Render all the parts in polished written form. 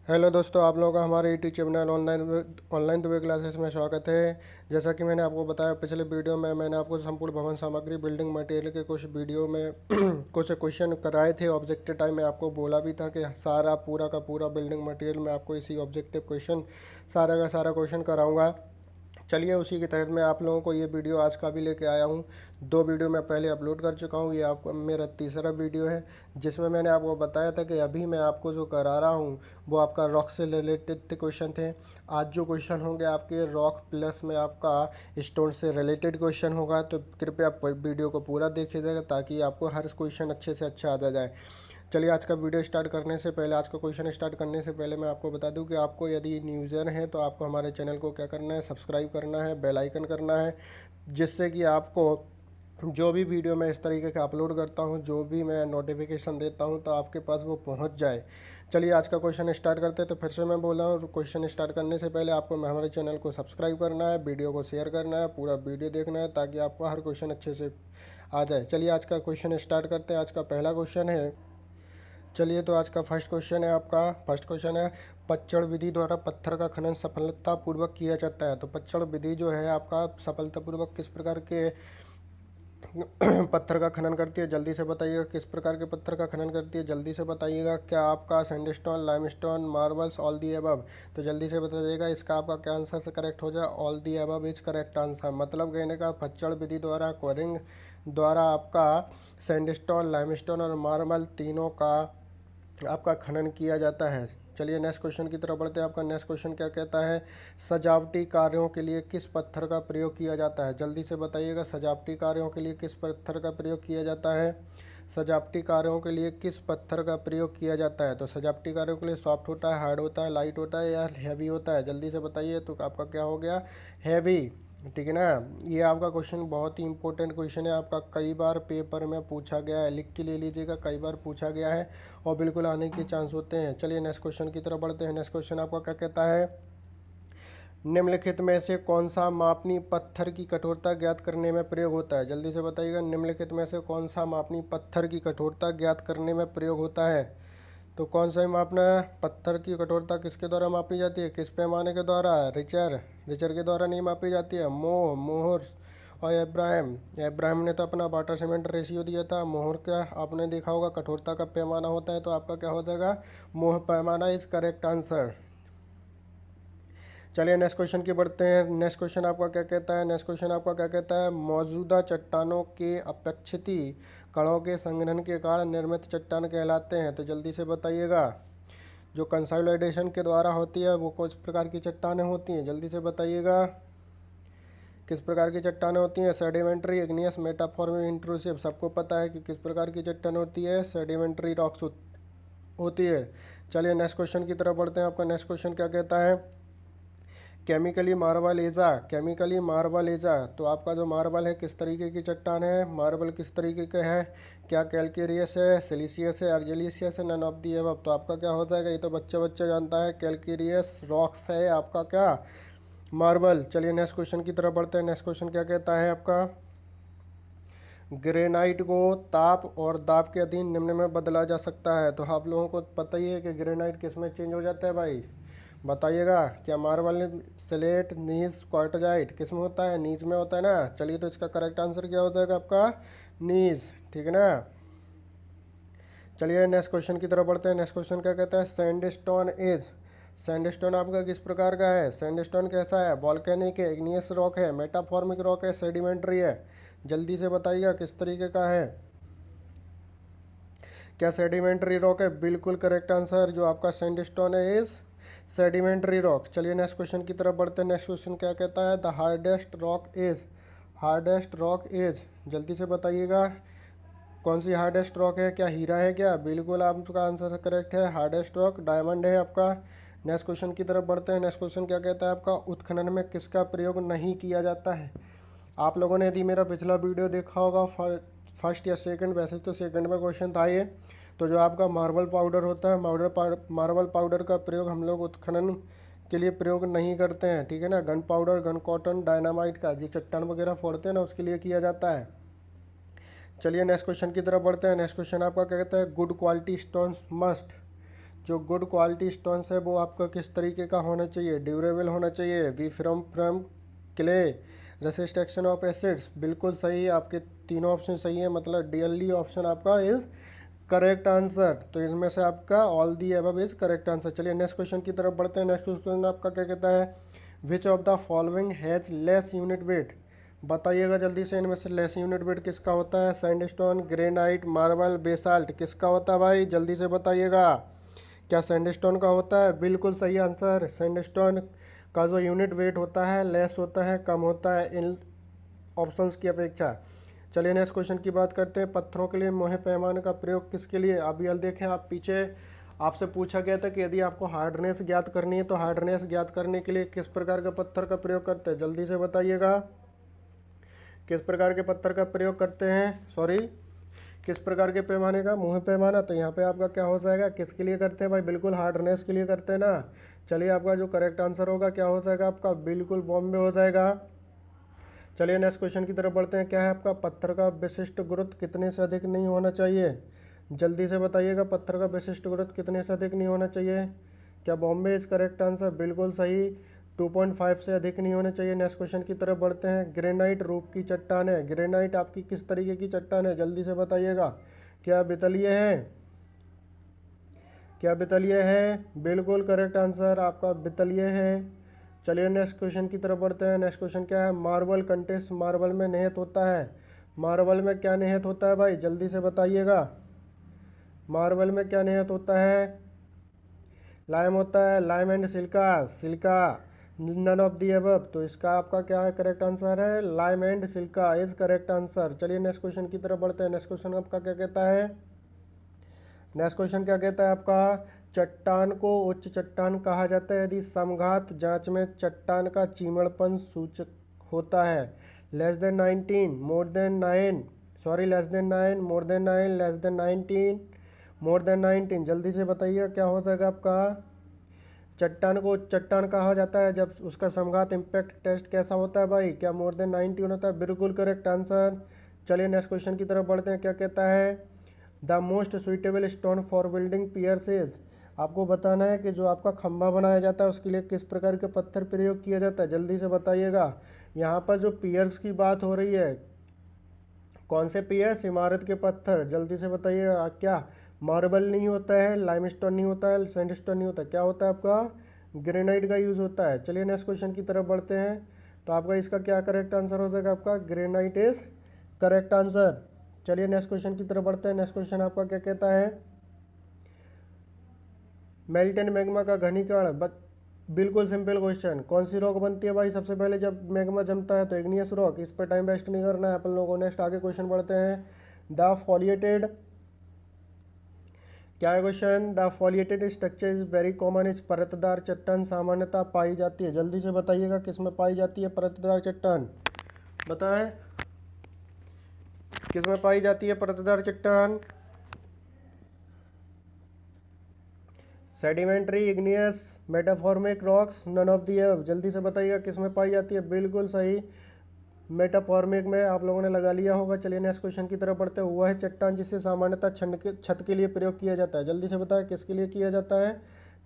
Hello दोस्तों, आप लोगों का हमारे YouTube channel online Dubey classes में स्वागत है। जैसा कि मैंने आपको बताया पिछले वीडियो में, मैंने आपको संपूर्ण भवन सामग्री बिल्डिंग मटेरियल के कुछ वीडियो में कुछ क्वेश्चन कराए थे। ऑब्जेक्टिव टाइम में आपको बोला भी था कि सारा पूरा का पूरा बिल्डिंग मटेरियल में आपको इसी ऑब्जेक्टिव क्वेश्चन सारा का सारा क्वेश्चन कराऊंगा। चलिए, उसी के तहत मैं आप लोगों को ये वीडियो आज का भी लेके आया हूँ। दो वीडियो मैं पहले अपलोड कर चुका हूँ, ये आपको मेरा तीसरा वीडियो है जिसमें मैंने आपको बताया था कि अभी मैं आपको जो करा रहा हूँ वो आपका रॉक से रिलेटेड क्वेश्चन थे। आज जो क्वेश्चन होंगे आपके रॉक प्लस में आपका स्टोन से रिलेटेड क्वेश्चन होगा, तो कृपया वीडियो को पूरा देखिएगा ताकि आपको हर क्वेश्चन अच्छे से अच्छा आ जाए। चलिए, आज का वीडियो स्टार्ट करने से पहले, आज का क्वेश्चन स्टार्ट करने से पहले मैं आपको बता दूं कि आपको यदि न्यूज़र हैं तो आपको हमारे चैनल को क्या करना है, सब्सक्राइब करना है, बेल आइकन करना है, जिससे कि आपको जो भी वीडियो मैं इस तरीके का अपलोड करता हूं, जो भी मैं नोटिफिकेशन देता हूं, तो आपके पास वो पहुंच जाए। चलिए, आज का क्वेश्चन स्टार्ट करते हैं। तो फिर से मैं बोल रहा हूँ, क्वेश्चन स्टार्ट करने से पहले आपको हमारे चैनल को सब्सक्राइब करना है, वीडियो को शेयर करना है, पूरा वीडियो देखना है ताकि आपको हर क्वेश्चन अच्छे से आ जाए। चलिए, आज का क्वेश्चन स्टार्ट करते हैं। आज का पहला क्वेश्चन है, चलिए, तो आज का फर्स्ट क्वेश्चन है, आपका फर्स्ट क्वेश्चन है, पच्चड़ विधि द्वारा पत्थर का खनन सफलतापूर्वक किया जाता है। तो पच्चड़ विधि जो है आपका सफलतापूर्वक किस प्रकार के पत्थर का खनन करती है, जल्दी से बताइएगा। किस प्रकार के पत्थर का खनन करती है, जल्दी से बताइएगा। क्या आपका sandstone, limestone, marbles, all the above? तो जल्दी से बताइएगा। इसका आपका क्या आंसर से करेक्ट हो जाए? All the above is correct answer. मतलब कहने का पच्चड़ विधि द्वारा, क्वरिंग द्वारा आपका सैंडस्टोन, लाइमस्टोन और मार्बल तीनों का आपका खनन किया जाता है। चलिए, नेक्स्ट क्वेश्चन की तरफ बढ़ते हैं। आपका नेक्स्ट क्वेश्चन क्या कहता है, सजावटी कार्यों के लिए किस पत्थर का प्रयोग किया जाता है? जल्दी से बताइएगा। सजावटी कार्यों के लिए किस पत्थर का प्रयोग किया जाता है? सजावटी कार्यों के लिए किस पत्थर का प्रयोग किया जाता है? तो सजावटी कार्यों के लिए सॉफ्ट होता है, हार्ड होता है, लाइट होता है या हैवी होता है? जल्दी से बताइए। तो आपका क्या हो गया? हैवी। ठीक है ना। ये आपका क्वेश्चन बहुत ही इंपॉर्टेंट क्वेश्चन है, आपका कई बार पेपर में पूछा गया है, लिख के ले लीजिएगा, कई बार पूछा गया है और बिल्कुल आने के चांस होते हैं। चलिए, नेक्स्ट क्वेश्चन की तरफ बढ़ते हैं। नेक्स्ट क्वेश्चन आपका क्या कहता है, निम्नलिखित में से कौन सा मापनी पत्थर की कठोरता ज्ञात करने में प्रयोग होता है? जल्दी से बताइएगा। निम्नलिखित में से कौन सा मापनी पत्थर की कठोरता ज्ञात करने में प्रयोग होता है? तो कौन सा ही मापना है? पत्थर की कठोरता किसके द्वारा मापी जाती है, किस पैमाने के द्वारा? रिचर। रिचर के द्वारा नहीं मापी जाती है, मोहर और इब्राहिम। इब्राहिम ने तो अपना वाटर सीमेंट रेशियो दिया था। मोहर का आपने देखा होगा कठोरता का पैमाना होता है, तो आपका क्या हो जाएगा? मोह पैमाना इज करेक्ट आंसर। चलिए, नेक्स्ट क्वेश्चन की बढ़ते हैं। नेक्स्ट क्वेश्चन आपका क्या कहता है, नेक्स्ट क्वेश्चन आपका क्या कहता है, मौजूदा चट्टानों के अपेक्षित कणों के संघनन के कारण निर्मित चट्टान कहलाते हैं। तो जल्दी से बताइएगा। जो कंसोलिडेशन के द्वारा होती है वो किस प्रकार की चट्टानें होती हैं? जल्दी से बताइएगा। किस प्रकार की चट्टानें होती हैं? Sedimentary, igneous, metamorphic, intrusive. सबको पता है कि किस प्रकार की चट्टान होती है, सेडिमेंट्री रॉक्स होती है। चलिए, नेक्स्ट क्वेश्चन की तरफ बढ़ते हैं। आपका नेक्स्ट क्वेश्चन क्या कहता है, केमिकली मार्बल एजा, केमिकली मार्बल एजा। तो आपका जो मार्बल है किस तरीके की चट्टान है, मार्बल किस तरीके का है? क्या कैलकेरियस है, सिलिसियस है, अर्जिलियस है, नन ऑफ दी अबव? तो आपका क्या हो जाएगा? ये तो बच्चा बच्चा जानता है, कैलकेरियस रॉक्स है आपका क्या, मार्बल। चलिए, नेक्स्ट क्वेश्चन की तरफ बढ़ते हैं। नेक्स्ट क्वेश्चन क्या कहता है आपका, ग्रेनाइट को ताप और दाब के अधीन निम्न में बदला जा सकता है। तो आप लोगों को पता ही है कि ग्रेनाइट किस में चेंज हो जाता है भाई, बताइएगा। क्या मार्बल, स्लेट, नीज, क्वार्टजाइट किस में होता है? नीज में होता है ना। चलिए, तो इसका करेक्ट आंसर क्या हो जाएगा आपका? नीज। ठीक है ना। चलिए, नेक्स्ट क्वेश्चन की तरफ बढ़ते हैं। नेक्स्ट क्वेश्चन क्या कहता है, सैंडस्टोन इज, सैंडस्टोन आपका किस प्रकार का है? सैंडस्टोन कैसा है? वॉल्केनिक है, इग्नियस रॉक है, मेटाफॉर्मिक रॉक है, सेडिमेंट्री है? जल्दी से बताइएगा किस तरीके का है। क्या सेडिमेंट्री रॉक है? बिल्कुल करेक्ट आंसर। जो आपका सैंडस्टोन है इज सेडिमेंट्री रॉक। चलिए, नेक्स्ट क्वेश्चन की तरफ बढ़ते हैं। नेक्स्ट क्वेश्चन क्या कहता है, the hardest rock is, hardest rock is, जल्दी से बताइएगा। कौन सी हार्डेस्ट रॉक है? क्या हीरा है क्या? बिल्कुल आपका आंसर करेक्ट है, हार्डेस्ट रॉक डायमंड है आपका। नेक्स्ट क्वेश्चन की तरफ बढ़ते हैं। नेक्स्ट क्वेश्चन क्या कहता है आपका, उत्खनन में किसका प्रयोग नहीं किया जाता है? आप लोगों ने यदि मेरा पिछला वीडियो देखा होगा, फर्स्ट या सेकंड, वैसे तो सेकंड में क्वेश्चन था ये, तो जो आपका मार्बल पाउडर होता है, मार्बल पाउडर का प्रयोग हम लोग उत्खनन के लिए प्रयोग नहीं करते हैं। ठीक है ना। Gun powder, gun cotton, dynamite का, जो चट्टान वगैरह फोड़ते हैं ना, उसके लिए किया जाता है। चलिए, नेक्स्ट क्वेश्चन की तरफ बढ़ते हैं। नेक्स्ट क्वेश्चन आपका क्या कहता है, गुड क्वालिटी स्टोन मस्ट, जो गुड क्वालिटी स्टोन्स है वो आपका किस तरीके का होना चाहिए? ड्यूरेबल होना चाहिए। We from clay, resist action of acids, बिल्कुल सही। आपके तीनों ऑप्शन सही है, मतलब DLD ऑप्शन आपका इज़ करेक्ट आंसर। तो इनमें से आपका all the above is correct answer. चलिए नेक्स्ट क्वेश्चन की तरफ बढ़ते हैं। नेक्स्ट क्वेश्चन आपका क्या कहता है? Which of the following has less unit weight? बताइएगा जल्दी से, इनमें से लेस यूनिट वेट किसका होता है? सैंडस्टोन, ग्रेनाइट, मार्बल, बेसाल्ट, किसका होता है भाई? जल्दी से बताइएगा। क्या सैंडस्टोन का होता है? बिल्कुल सही आंसर। सैंडस्टोन का जो यूनिट वेट होता है लेस होता है, कम होता है इन ऑप्शंस की अपेक्षा। चलिए नेक्स्ट क्वेश्चन की बात करते हैं। पत्थरों के लिए मोहे पैमाने का प्रयोग किसके लिए? अभी अब देखें, आप पीछे आपसे पूछा गया था कि यदि आपको हार्डनेस ज्ञात करनी है तो हार्डनेस ज्ञात करने के लिए किस प्रकार के पत्थर का प्रयोग करते हैं? जल्दी से बताइएगा, किस प्रकार के पत्थर का प्रयोग करते हैं? सॉरी, किस प्रकार के पैमाने का? मुँह पैमाना। तो यहाँ पे आपका क्या हो जाएगा? किसके लिए करते हैं भाई? बिल्कुल हार्डनेस के लिए करते हैं ना। चलिए आपका जो करेक्ट आंसर होगा क्या हो जाएगा आपका? बिल्कुल बॉम्बे हो जाएगा। चलिए नेक्स्ट क्वेश्चन की तरफ बढ़ते हैं। क्या है आपका? पत्थर का विशिष्ट गुरुत्व कितने से अधिक नहीं होना चाहिए? जल्दी से बताइएगा, पत्थर का विशिष्ट गुरुत्व कितने से अधिक नहीं होना चाहिए? क्या बॉम्बे इज करेक्ट आंसर? बिल्कुल सही, 2.5 से अधिक नहीं होने चाहिए। नेक्स्ट क्वेश्चन की तरफ बढ़ते हैं। ग्रेनाइट रूप की चट्टान है। ग्रेनाइट आपकी किस तरीके की चट्टान है? जल्दी से बताइएगा। क्या बितलीय है? क्या बितलीय है? बिल्कुल करेक्ट आंसर आपका बितलीय है। चलिए नेक्स्ट क्वेश्चन की तरफ बढ़ते हैं। नेक्स्ट क्वेश्चन क्या है? मार्बल कंटेस्ट मार्बल में निहित होता है। मार्बल में क्या निहित होता है भाई? जल्दी से बताइएगा। मार्बल में क्या निहित होता है? लाइम होता है। Lime and silica, silica, none of the above. तो इसका आपका क्या है? करेक्ट आंसर है lime and silica is correct answer. चलिए नेक्स्ट क्वेश्चन की तरफ बढ़ते हैं। नेक्स्ट क्वेश्चन आपका क्या कहता है? नेक्स्ट क्वेश्चन क्या कहता है आपका? चट्टान को उच्च चट्टान कहा जाता है यदि समघात जांच में चट्टान का चीमड़पन सूचक होता है। Less than 19, more than 9, sorry less than 9, more than 9, less than 19, more than 19। जल्दी से बताइए क्या हो जाएगा आपका? चट्टान को चट्टान कहा जाता है जब उसका समघात इम्पैक्ट टेस्ट कैसा होता है भाई? क्या मोर देन 19 होता है? बिल्कुल करेक्ट आंसर। चलिए नेक्स्ट क्वेश्चन की तरफ बढ़ते हैं। क्या कहता है? The most suitable stone for building piers is? आपको बताना है कि जो आपका खंभा बनाया जाता है उसके लिए किस प्रकार के पत्थर प्रयोग किया जाता है? जल्दी से बताइएगा। यहाँ पर जो पियर्स की बात हो रही है, कौन से पियर्स? इमारत के पत्थर। जल्दी से बताइएगा। क्या मार्बल नहीं होता है, लाइमस्टोन नहीं होता है, सैंडस्टोन नहीं होता, क्या होता है आपका? ग्रेनाइट का यूज़ होता है। चलिए नेक्स्ट क्वेश्चन की तरफ बढ़ते हैं। तो आपका इसका क्या करेक्ट आंसर हो जाएगा आपका? Granite is correct answer. चलिए नेक्स्ट क्वेश्चन की तरफ बढ़ते हैं। नेक्स्ट क्वेश्चन आपका क्या कहता है? मेल्टेन मैग्मा का घनीकरण। बिल्कुल सिंपल क्वेश्चन। कौन सी रॉक बनती है भाई सबसे पहले जब मैग्मा जमता है? तो इग्नियस रॉक। इस पर टाइम वेस्ट नहीं करना है अपन लोगों को। नेक्स्ट आगे क्वेश्चन बढ़ते हैं। द फॉलिएटेड, क्या है question? The foliated structure is very common इस परतदार चट्टान सामान्यतः पाई जाती है। जल्दी से बताइएगा किस में पाई जाती है परतदार चट्टान? बताएं किस में पाई जाती है परतदार चट्टान? Sedimentary, igneous, metamorphic rocks, none of the above. जल्दी से बताइएगा किस में पाई जाती है? बिल्कुल सही, मेटाफॉर्मिक में आप लोगों ने लगा लिया होगा। चलिए नेक्स्ट क्वेश्चन की तरफ बढ़ते हैं। वह है चट्टान जिसे सामान्यतः छत के लिए प्रयोग किया जाता है। जल्दी से बताएं किसके लिए किया जाता है?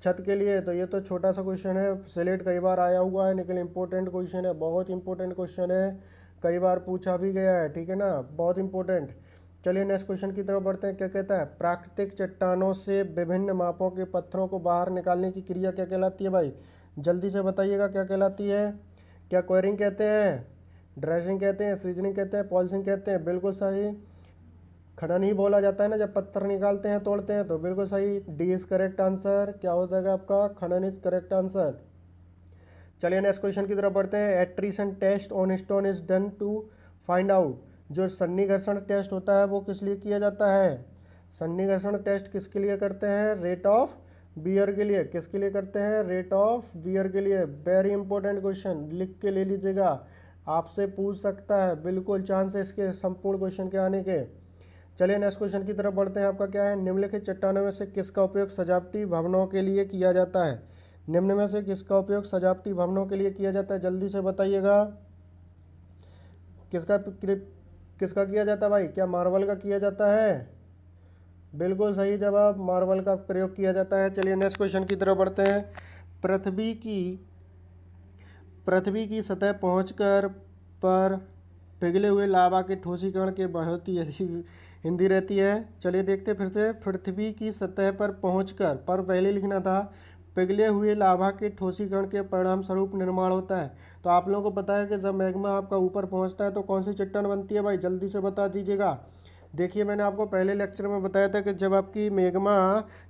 छत के लिए। तो ये तो छोटा सा क्वेश्चन है, सिलेक्ट कई बार आया हुआ है, लेकिन इंपॉर्टेंट क्वेश्चन है, बहुत इंपॉर्टेंट क्वेश्चन है, कई बार पूछा भी गया है, ठीक है ना, बहुत इंपॉर्टेंट। चलिए नेक्स्ट क्वेश्चन की तरफ बढ़ते हैं। क्या कहता है? प्राकृतिक चट्टानों से विभिन्न मापों के पत्थरों को बाहर निकालने की क्रिया क्या कहलाती है भाई? जल्दी से बताइएगा क्या कहलाती है? क्या क्वेरिंग कहते हैं, ड्रेसिंग कहते हैं, सीजनिंग कहते हैं, पॉलिशिंग कहते हैं? बिल्कुल सही, खनन ही बोला जाता है ना जब पत्थर निकालते हैं तोड़ते हैं। तो बिल्कुल सही, डी इज करेक्ट आंसर। क्या हो जाएगा आपका? खनन इज करेक्ट आंसर। चलिए नेक्स्ट क्वेश्चन की तरफ बढ़ते हैं। Attrition test on stone is done to find out. जो सन्निकर्षण टेस्ट होता है वो किस लिए किया जाता है? सन्निकर्षण टेस्ट किसके लिए करते हैं? रेट ऑफ बियर के लिए। किसके लिए करते हैं? रेट ऑफ बियर के लिए। वेरी इंपॉर्टेंट क्वेश्चन, लिख के ले लीजिएगा, आपसे पूछ सकता है, बिल्कुल चांस है इसके संपूर्ण क्वेश्चन के आने के। चलिए नेक्स्ट क्वेश्चन की तरफ बढ़ते हैं। आपका क्या है? निम्नलिखित चट्टानों में से किसका उपयोग सजावटी भवनों के लिए किया जाता है? निम्न में से किसका उपयोग सजावटी भवनों के लिए किया जाता है? जल्दी से बताइएगा। किसका किसका किया जाता है भाई? क्या मार्बल का किया जाता है? बिल्कुल सही जवाब, मार्बल का प्रयोग किया जाता है। चलिए नेक्स्ट क्वेश्चन की तरफ बढ़ते हैं। पृथ्वी की पृथ्वी की सतह पहुंचकर पर पिघले हुए लावा के ठोसीकरण के बहुत ही अच्छी हिंदी रहती है। चलिए देखते हैं फिर से। पृथ्वी की सतह पर पहुंचकर, पर पहले लिखना था, पिघले हुए लावा के ठोसीकरण के परिणाम स्वरूप निर्माण होता है। तो आप लोगों को पता है कि जब मैग्मा आपका ऊपर पहुंचता है तो कौन सी चट्टान बनती है भाई, जल्दी से बता दीजिएगा। देखिए मैंने आपको पहले लेक्चर में बताया था कि जब आपकी मैग्मा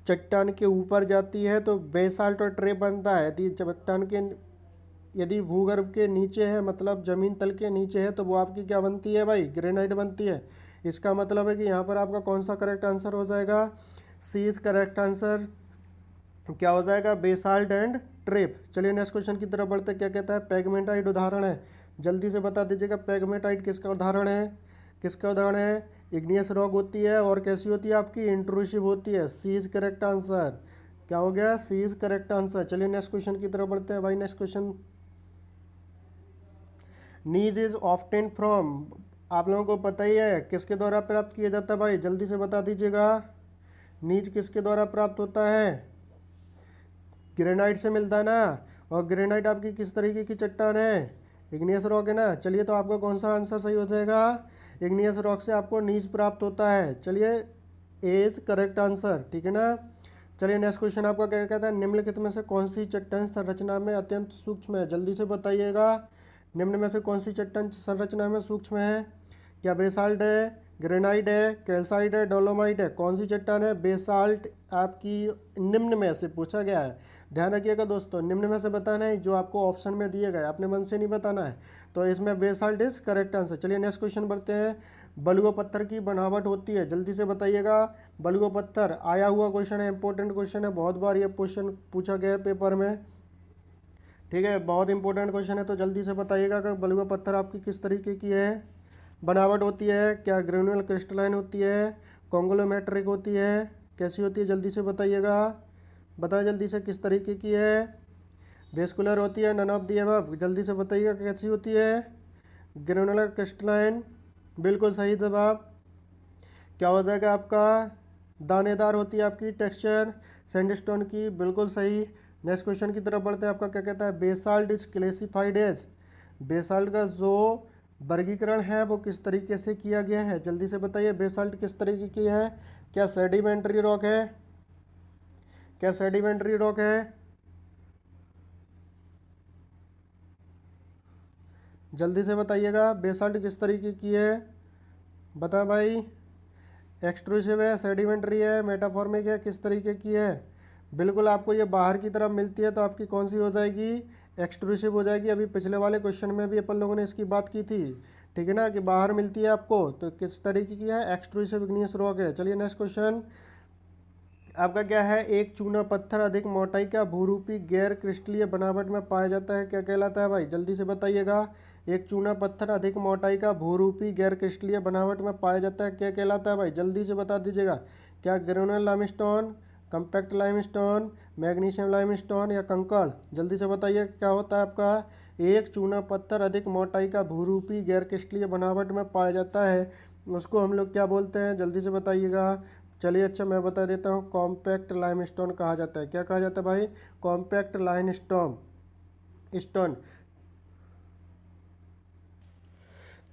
चट्टान के ऊपर जाती है तो बेसाल्ट और ट्रेप बनता है। यदि चट्टान के यदि भूगर्भ के नीचे है, मतलब ज़मीन तल के नीचे है, तो वो आपकी क्या बनती है भाई, ग्रेनाइट बनती है। इसका मतलब है कि यहाँ पर आपका कौन सा करेक्ट आंसर हो जाएगा, सी इज करेक्ट आंसर। क्या हो जाएगा, बेसाल्ट एंड ट्रेप। चलिए नेक्स्ट क्वेश्चन की तरफ बढ़ते। क्या कहता है, पेगमेटाइट उदाहरण है, जल्दी से बता दीजिएगा। पेगमेटाइट किसका उदाहरण है, किसका उदाहरण है, इग्नियस रॉक होती है और कैसी होती है आपकी, इंट्रूसिव होती है। सी इज करेक्ट आंसर। क्या हो गया, सी इज करेक्ट आंसर। चलिए नेक्स्ट क्वेश्चन की तरफ बढ़ते हैं भाई। Next question, knees is often from, आप लोगों को पता ही है किसके द्वारा प्राप्त किया जाता है भाई, जल्दी से बता दीजिएगा। नीज किसके द्वारा प्राप्त होता है, ग्रेनाइट से मिलता है ना। और ग्रेनाइट आपकी किस तरीके की चट्टान है, इग्नियस रॉक है ना। चलिए तो आपका कौन सा आंसर सही हो जाएगा, इग्नियस रॉक से आपको नीज प्राप्त होता है। चलिए ए इज करेक्ट आंसर, ठीक है ना। चलिए नेक्स्ट क्वेश्चन आपका क्या कहता है, निम्नलिखित में से कौन सी चट्टान संरचना में अत्यंत सूक्ष्म है, जल्दी से बताइएगा। निम्न में से कौन सी चट्टान संरचना में सूक्ष्म है, क्या बेसाल्ट है, ग्रेनाइट है, कैल्साइट है, डोलोमाइट है, कौन सी चट्टान है, बेसाल्ट आपकी निम्न में से पूछा गया है। ध्यान रखिएगा दोस्तों, निम्न में से बताना है, जो आपको ऑप्शन में दिए गए, अपने मन से नहीं बताना है। तो इसमें बेसाल्ट इज करेक्ट आंसर। चलिए नेक्स्ट क्वेश्चन बढ़ते हैं। बलुआ पत्थर की बनावट होती है, जल्दी से बताइएगा। बलुआ पत्थर आया हुआ क्वेश्चन है, इंपॉर्टेंट क्वेश्चन है, बहुत बार ये क्वेश्चन पूछा गया है पेपर में, ठीक है, बहुत इंपॉर्टेंट क्वेश्चन है। तो जल्दी से बताइएगा कि बलुआ पत्थर आपकी किस तरीके की है, बनावट होती है, क्या ग्रेनुअल क्रिस्टलाइन होती है, कॉन्ग्लोमेट्रिक होती है, कैसी होती है, जल्दी से बताइएगा। बताओ जल्दी से किस तरीके की है, वेस्कुलर होती है, नन ऑफ दी अबव, जल्दी से बताइएगा कैसी होती है, ग्रेनुलर क्रिस्टलाइन, बिल्कुल सही जवाब। क्या हो जाएगा आपका, दानेदार होती है आपकी टेक्सचर सैंडस्टोन की, बिल्कुल सही। नेक्स्ट क्वेश्चन की तरफ बढ़ते हैं। आपका क्या कहता है, बेसाल्ट इज क्लेसिफाइड एज, बेसाल्ट का जो वर्गीकरण है वो किस तरीके से किया गया है, जल्दी से बताइए। बेसाल्ट किस तरीके की है, क्या सेडिमेंट्री रॉक है, क्या सेडिमेंट्री रॉक है, जल्दी से बताइएगा। बेसाल्ट किस तरीके की है, बता भाई। एक्सट्रूसिव है, सेडिमेंट्री है, मेटाफॉर्मिक है, किस तरीके की है। बिल्कुल आपको ये बाहर की तरफ मिलती है तो आपकी कौन सी हो जाएगी, एक्सट्रूसिव हो जाएगी। अभी पिछले वाले क्वेश्चन में भी अपन लोगों ने इसकी बात की थी, ठीक है ना, कि बाहर मिलती है आपको, तो किस तरीके की है, एक्सट्रूसिव इग्नियस रॉक है। चलिए नेक्स्ट क्वेश्चन आपका क्या है, एक चूना पत्थर अधिक मोटाई का भूरूपी गैर क्रिस्टलीय बनावट में पाया जाता है, क्या कहलाता है भाई, जल्दी से बताइएगा। एक चूना पत्थर अधिक मोटाई का भूरूपी गैर क्रिस्टलीय बनावट में पाया जाता है, क्या कहलाता है भाई, जल्दी से बता दीजिएगा। क्या granular limestone, compact limestone, magnesium limestone या कंकड़, जल्दी से बताइए क्या होता है आपका। एक चूना पत्थर अधिक मोटाई का भूरूपी गैर क्रिस्टलीय बनावट में पाया जाता है, उसको हम लोग क्या बोलते हैं, जल्दी से बताइएगा। चलिए अच्छा मैं बता देता हूँ, कॉम्पैक्ट लाइमस्टोन कहा जाता है। क्या कहा जाता है भाई, कॉम्पैक्ट लाइमस्टोन स्टोन।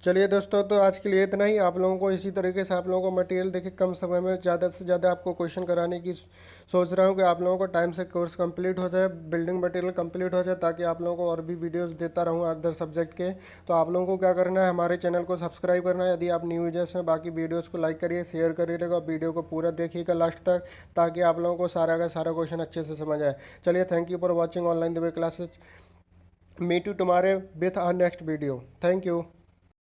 चलिए दोस्तों, तो आज के लिए इतना ही। आप लोगों को इसी तरीके से आप लोगों को मटेरियल देखिए कम समय में ज़्यादा से ज़्यादा आपको क्वेश्चन कराने की सोच रहा हूँ कि आप लोगों को टाइम से कोर्स कंप्लीट हो जाए, बिल्डिंग मटेरियल कंप्लीट हो जाए, ताकि आप लोगों को और भी वीडियोस देता रहूँ अदर सब्जेक्ट के। तो आप लोगों को क्या करना है, हमारे चैनल को सब्सक्राइब करना है। यदि आप न्यू यूजर्स हैं, बाकी वीडियोज़ को लाइक करिए, शेयर करिएगा, वीडियो को पूरा देखिएगा लास्ट तक, ताकि आप लोगों को सारा का सारा क्वेश्चन अच्छे से समझ आए। चलिए, thank you for watching online the way classes. Meet you tomorrow with our next video. Thank you.